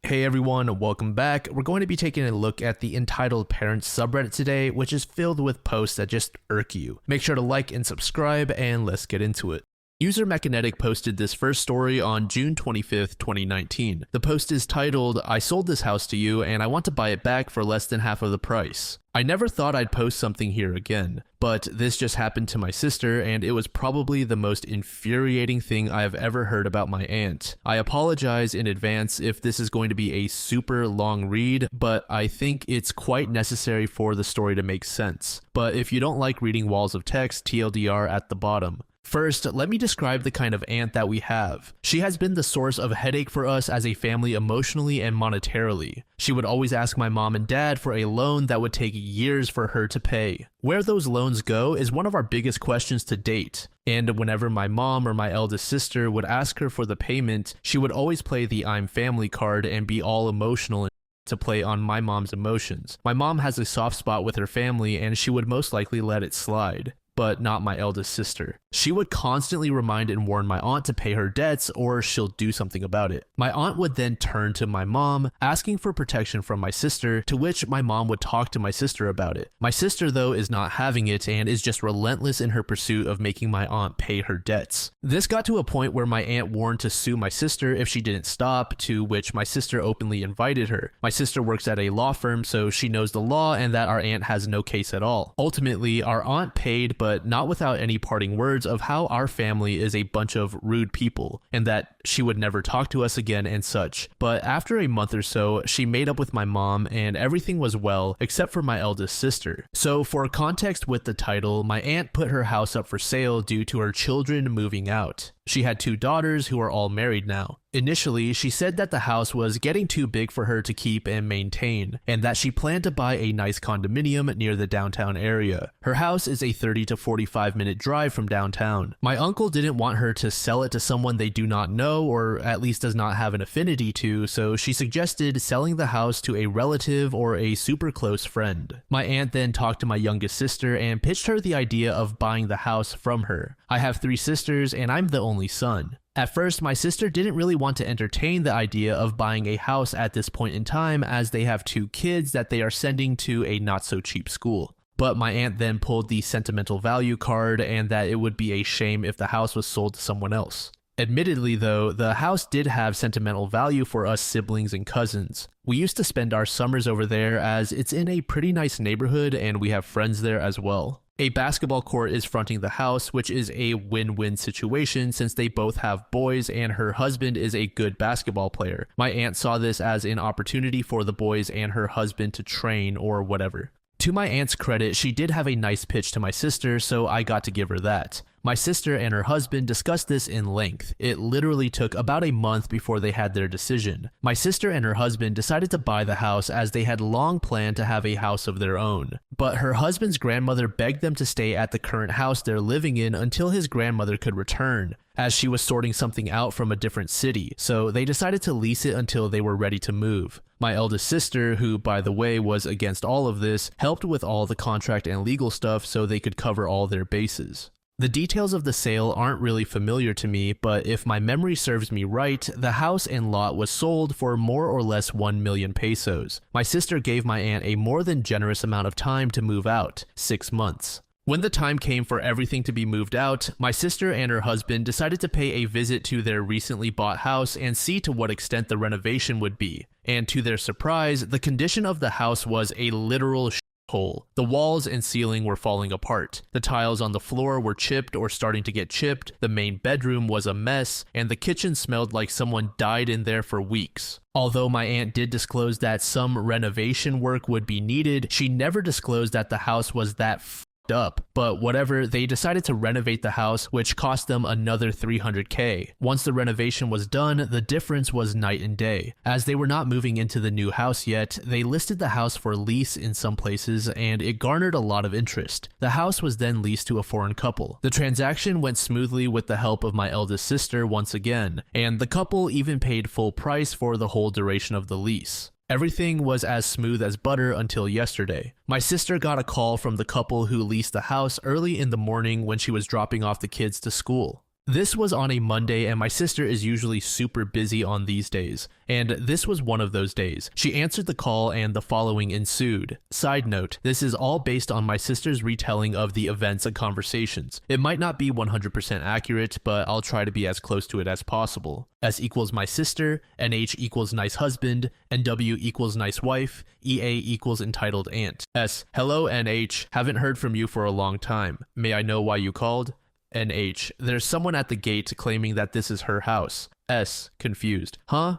Hey everyone, welcome back. We're going to be taking a look at the Entitled Parents subreddit today, which is filled with posts that just irk you. Make sure to like and subscribe, and let's get into it. User Mechanetic posted this first story on June 25th, 2019. The post is titled, "I sold this house to you and I want to buy it back for less than half of the price. I never thought I'd post something here again, but this just happened to my sister and it was probably the most infuriating thing I have ever heard about my aunt. I apologize in advance if this is going to be a super long read, but I think it's quite necessary for the story to make sense. But if you don't like reading walls of text, TLDR at the bottom. First, let me describe the kind of aunt that we have. She has been the source of headache for us as a family emotionally and monetarily. She would always ask my mom and dad for a loan that would take years for her to pay. Where those loans go is one of our biggest questions to date. And whenever my mom or my eldest sister would ask her for the payment, she would always play the I'm family card and be all emotional to play on my mom's emotions. My mom has a soft spot with her family and she would most likely let it slide. But not my eldest sister. She would constantly remind and warn my aunt to pay her debts or she'll do something about it. My aunt would then turn to my mom, asking for protection from my sister, to which my mom would talk to my sister about it. My sister, though, is not having it and is just relentless in her pursuit of making my aunt pay her debts. This got to a point where my aunt warned to sue my sister if she didn't stop, to which my sister openly invited her. My sister works at a law firm, so she knows the law and that our aunt has no case at all. Ultimately, our aunt paid, but not without any parting words of how our family is a bunch of rude people and that she would never talk to us again and such. But after a month or so, she made up with my mom and everything was well except for my eldest sister. So for context with the title, my aunt put her house up for sale due to her children moving out. She had 2 daughters who are all married now. Initially, she said that the house was getting too big for her to keep and maintain, and that she planned to buy a nice condominium near the downtown area. Her house is a 30 to 45 minute drive from downtown. My uncle didn't want her to sell it to someone they do not know, or at least does not have an affinity to, so she suggested selling the house to a relative or a super close friend. My aunt then talked to my youngest sister and pitched her the idea of buying the house from her. I have 3 sisters and I'm the only son. At first, my sister didn't really want to entertain the idea of buying a house at this point in time as they have 2 kids that they are sending to a not so cheap school. But my aunt then pulled the sentimental value card and that it would be a shame if the house was sold to someone else. Admittedly though, the house did have sentimental value for us siblings and cousins. We used to spend our summers over there as it's in a pretty nice neighborhood and we have friends there as well. A basketball court is fronting the house, which is a win-win situation since they both have boys and her husband is a good basketball player. My aunt saw this as an opportunity for the boys and her husband to train or whatever. To my aunt's credit, she did have a nice pitch to my sister, so I got to give her that. My sister and her husband discussed this in length. It literally took about a month before they had their decision. My sister and her husband decided to buy the house as they had long planned to have a house of their own. But her husband's grandmother begged them to stay at the current house they're living in until his grandmother could return, as she was sorting something out from a different city, so they decided to lease it until they were ready to move. My eldest sister, who by the way was against all of this, helped with all the contract and legal stuff so they could cover all their bases. The details of the sale aren't really familiar to me, but if my memory serves me right, the house and lot was sold for more or less 1 million pesos. My sister gave my aunt a more than generous amount of time to move out, 6 months. When the time came for everything to be moved out, my sister and her husband decided to pay a visit to their recently bought house and see to what extent the renovation would be. And to their surprise, the condition of the house was a literal hole. The walls and ceiling were falling apart. The tiles on the floor were chipped or starting to get chipped, the main bedroom was a mess, and the kitchen smelled like someone died in there for weeks. Although my aunt did disclose that some renovation work would be needed, she never disclosed that the house was that up, but whatever, they decided to renovate the house, which cost them another 300k. Once the renovation was done, the difference was night and day. As they were not moving into the new house yet, they listed the house for lease in some places and it garnered a lot of interest. The house was then leased to a foreign couple. The transaction went smoothly with the help of my eldest sister once again, and the couple even paid full price for the whole duration of the lease. Everything was as smooth as butter until yesterday. My sister got a call from the couple who leased the house early in the morning when she was dropping off the kids to school. This was on a Monday, and my sister is usually super busy on these days, and this was one of those days. She answered the call and the following ensued. Side note, this is all based on my sister's retelling of the events and conversations. It might not be 100% accurate, but I'll try to be as close to it as possible. S equals my sister, NH equals nice husband, NW equals nice wife, EA equals entitled aunt. S, hello NH, haven't heard from you for a long time. May I know why you called? NH, there's someone at the gate claiming that this is her house. S, confused. Huh?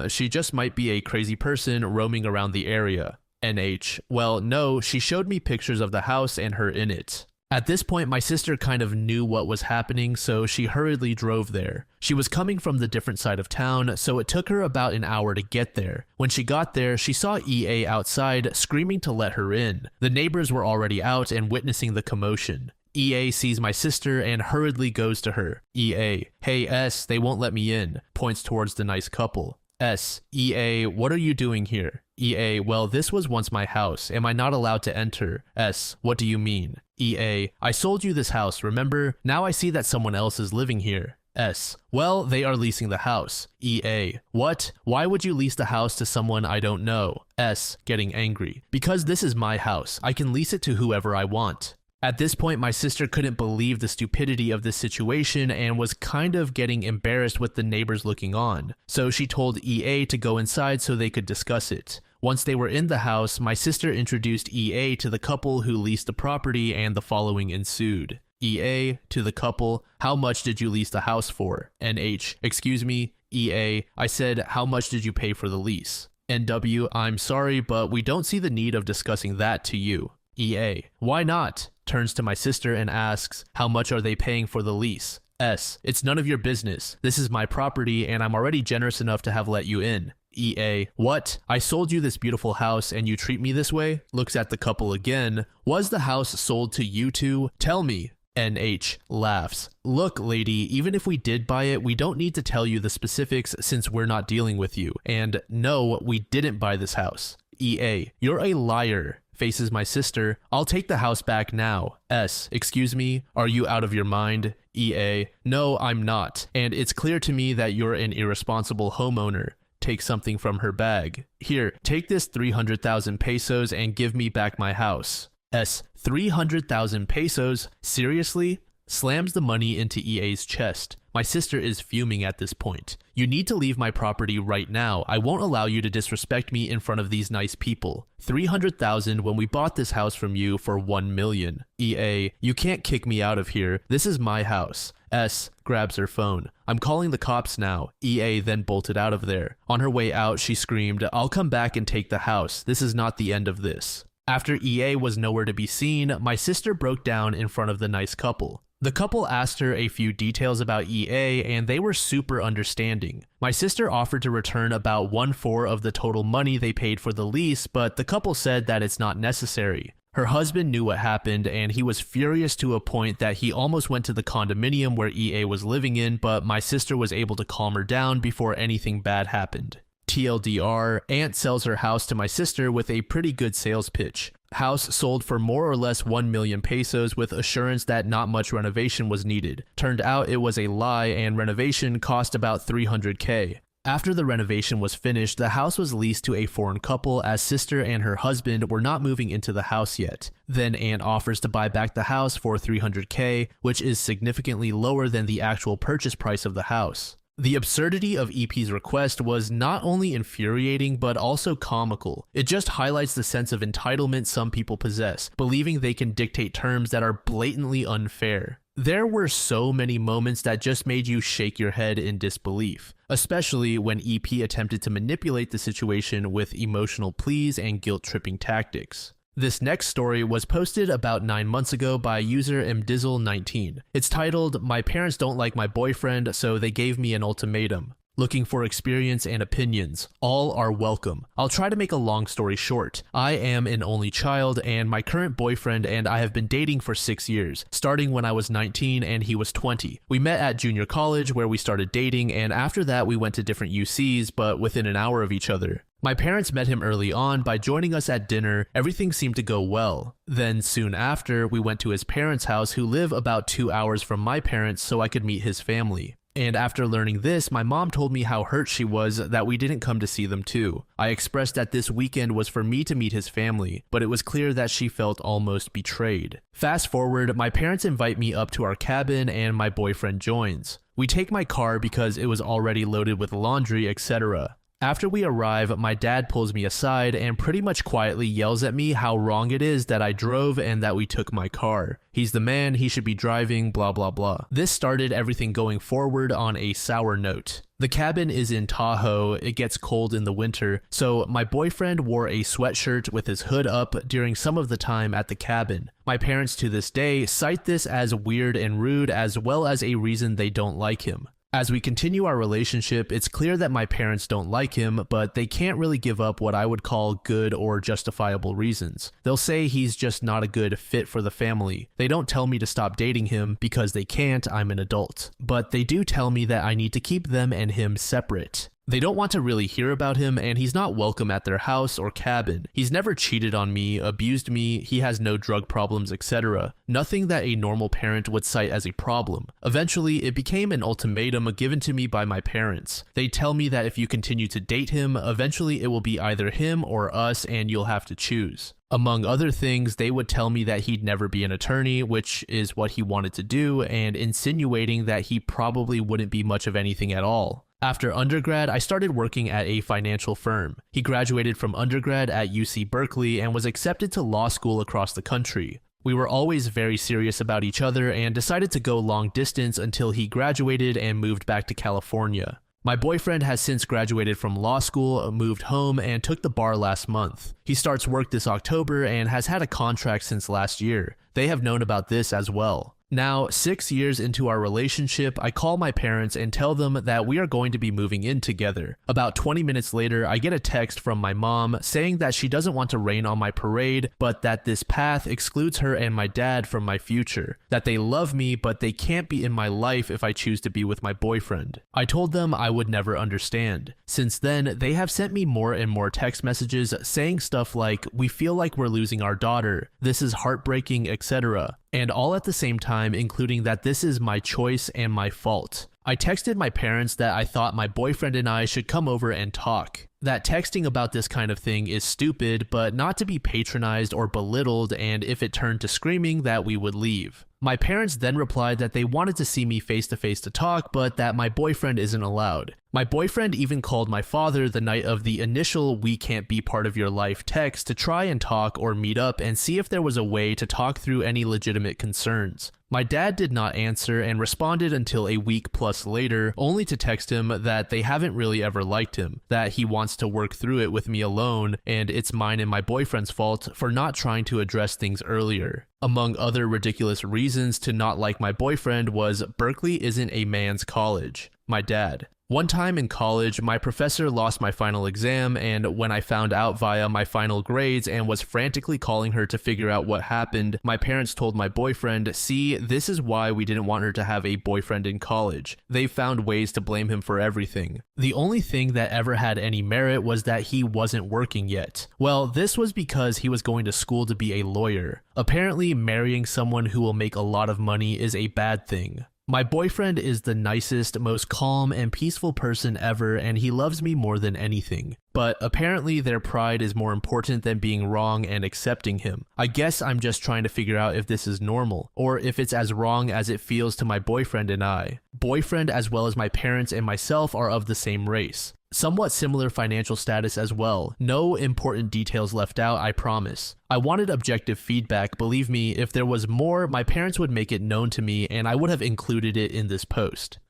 She just might be a crazy person roaming around the area. NH, well, no, she showed me pictures of the house and her in it. At this point, my sister kind of knew what was happening, so she hurriedly drove there. She was coming from the different side of town, so it took her about an hour to get there. When she got there, she saw EA outside, screaming to let her in. The neighbors were already out and witnessing the commotion. EA sees my sister and hurriedly goes to her. EA, hey S, they won't let me in, points towards the nice couple. S, EA, what are you doing here? EA, well, this was once my house. Am I not allowed to enter? S, what do you mean? EA, I sold you this house, remember? Now I see that someone else is living here. S, well, they are leasing the house. EA, what? Why would you lease the house to someone I don't know? S, getting angry. Because this is my house. I can lease it to whoever I want. At this point, my sister couldn't believe the stupidity of this situation and was kind of getting embarrassed with the neighbors looking on. So she told EA to go inside so they could discuss it. Once they were in the house, my sister introduced EA to the couple who leased the property and the following ensued. EA, to the couple, how much did you lease the house for? NH, excuse me? EA, I said, how much did you pay for the lease? NW, I'm sorry, but we don't see the need of discussing that to you. EA, why not? Turns to my sister and asks, how much are they paying for the lease? S, it's none of your business. This is my property and I'm already generous enough to have let you in. EA, what? I sold you this beautiful house and you treat me this way? Looks at the couple again. Was the house sold to you two? Tell me. NH, laughs. Look, lady, even if we did buy it, we don't need to tell you the specifics since we're not dealing with you. And no, we didn't buy this house. EA, you're a liar. Faces my sister, I'll take the house back now. S, excuse me, are you out of your mind? EA, no, I'm not, and it's clear to me that you're an irresponsible homeowner. Take something from her bag. Here, take this 300,000 pesos and give me back my house. S, 300,000 pesos? Seriously? Slams the money into EA's chest. My sister is fuming at this point. You need to leave my property right now. I won't allow you to disrespect me in front of these nice people. 300,000 when we bought this house from you for 1 million. EA, you can't kick me out of here. This is my house. S grabs her phone. I'm calling the cops now. EA then bolted out of there. On her way out, she screamed, I'll come back and take the house. This is not the end of this. After EA was nowhere to be seen, my sister broke down in front of the nice couple. The couple asked her a few details about EA and they were super understanding. My sister offered to return about 1/4 of the total money they paid for the lease, but the couple said that it's not necessary. Her husband knew what happened and he was furious to a point that he almost went to the condominium where EA was living in, but my sister was able to calm her down before anything bad happened. TLDR, Aunt sells her house to my sister with a pretty good sales pitch. House sold for more or less 1 million pesos with assurance that not much renovation was needed. Turned out it was a lie and renovation cost about 300K. After the renovation was finished, the house was leased to a foreign couple as sister and her husband were not moving into the house yet. Then Aunt offers to buy back the house for 300K, which is significantly lower than the actual purchase price of the house. The absurdity of EP's request was not only infuriating but also comical. It just highlights the sense of entitlement some people possess, believing they can dictate terms that are blatantly unfair. There were so many moments that just made you shake your head in disbelief, especially when EP attempted to manipulate the situation with emotional pleas and guilt-tripping tactics. This next story was posted about 9 months ago by user mdizzle19. It's titled, My parents don't like my boyfriend, so they gave me an ultimatum. Looking for experience and opinions. All are welcome. I'll try to make a long story short. I am an only child, and my current boyfriend and I have been dating for 6 years, starting when I was 19 and he was 20. We met at junior college where we started dating, and after that we went to different UCs, but within an hour of each other. My parents met him early on by joining us at dinner. Everything seemed to go well. Then soon after, we went to his parents' house, who live about 2 hours from my parents, so I could meet his family. And after learning this, my mom told me how hurt she was that we didn't come to see them too. I expressed that this weekend was for me to meet his family, but it was clear that she felt almost betrayed. Fast forward, my parents invite me up to our cabin and my boyfriend joins. We take my car because it was already loaded with laundry, etc. After we arrive, my dad pulls me aside and pretty much quietly yells at me how wrong it is that I drove and that we took my car. He's the man, he should be driving, blah blah blah. This started everything going forward on a sour note. The cabin is in Tahoe, it gets cold in the winter, so my boyfriend wore a sweatshirt with his hood up during some of the time at the cabin. My parents to this day cite this as weird and rude, as well as a reason they don't like him. As we continue our relationship, it's clear that my parents don't like him, but they can't really give up what I would call good or justifiable reasons. They'll say he's just not a good fit for the family. They don't tell me to stop dating him because they can't, I'm an adult. But they do tell me that I need to keep them and him separate. They don't want to really hear about him, and he's not welcome at their house or cabin. He's never cheated on me, abused me, he has no drug problems, etc. Nothing that a normal parent would cite as a problem. Eventually, it became an ultimatum given to me by my parents. They tell me that if you continue to date him, eventually it will be either him or us and you'll have to choose. Among other things, they would tell me that he'd never be an attorney, which is what he wanted to do, and insinuating that he probably wouldn't be much of anything at all. After undergrad, I started working at a financial firm. He graduated from undergrad at UC Berkeley and was accepted to law school across the country. We were always very serious about each other and decided to go long distance until he graduated and moved back to California. My boyfriend has since graduated from law school, moved home, and took the bar last month. He starts work this October and has had a contract since last year. They have known about this as well. Now, 6 years into our relationship, I call my parents and tell them that we are going to be moving in together. About 20 minutes later, I get a text from my mom saying that she doesn't want to rain on my parade, but that this path excludes her and my dad from my future. That they love me, but they can't be in my life if I choose to be with my boyfriend. I told them I would never understand. Since then, they have sent me more and more text messages saying stuff like, "We feel like we're losing our daughter, this is heartbreaking, etc." And all at the same time, including that this is my choice and my fault. I texted my parents that I thought my boyfriend and I should come over and talk. That texting about this kind of thing is stupid, but not to be patronized or belittled, and if it turned to screaming, that we would leave. My parents then replied that they wanted to see me face to face to talk, but that my boyfriend isn't allowed. My boyfriend even called my father the night of the initial "we can't be part of your life" text to try and talk or meet up and see if there was a way to talk through any legitimate concerns. My dad did not answer and responded until a week plus later, only to text him that they haven't really ever liked him, that he wants to work through it with me alone, and it's mine and my boyfriend's fault for not trying to address things earlier. Among other ridiculous reasons to not like my boyfriend was Berkeley isn't a man's college. My dad. One time in college, my professor lost my final exam, and when I found out via my final grades and was frantically calling her to figure out what happened, my parents told my boyfriend, "See, this is why we didn't want her to have a boyfriend in college. They found ways to blame him for everything." The only thing that ever had any merit was that he wasn't working yet. Well, this was because he was going to school to be a lawyer. Apparently, marrying someone who will make a lot of money is a bad thing. My boyfriend is the nicest, most calm and peaceful person ever, and he loves me more than anything. But apparently their pride is more important than being wrong and accepting him. I guess I'm just trying to figure out if this is normal, or if it's as wrong as it feels to my boyfriend and I. Boyfriend as well as my parents and myself are of the same race. Somewhat similar financial status as well. No important details left out, I promise. I wanted objective feedback. Believe me, if there was more, my parents would make it known to me and I would have included it in this post.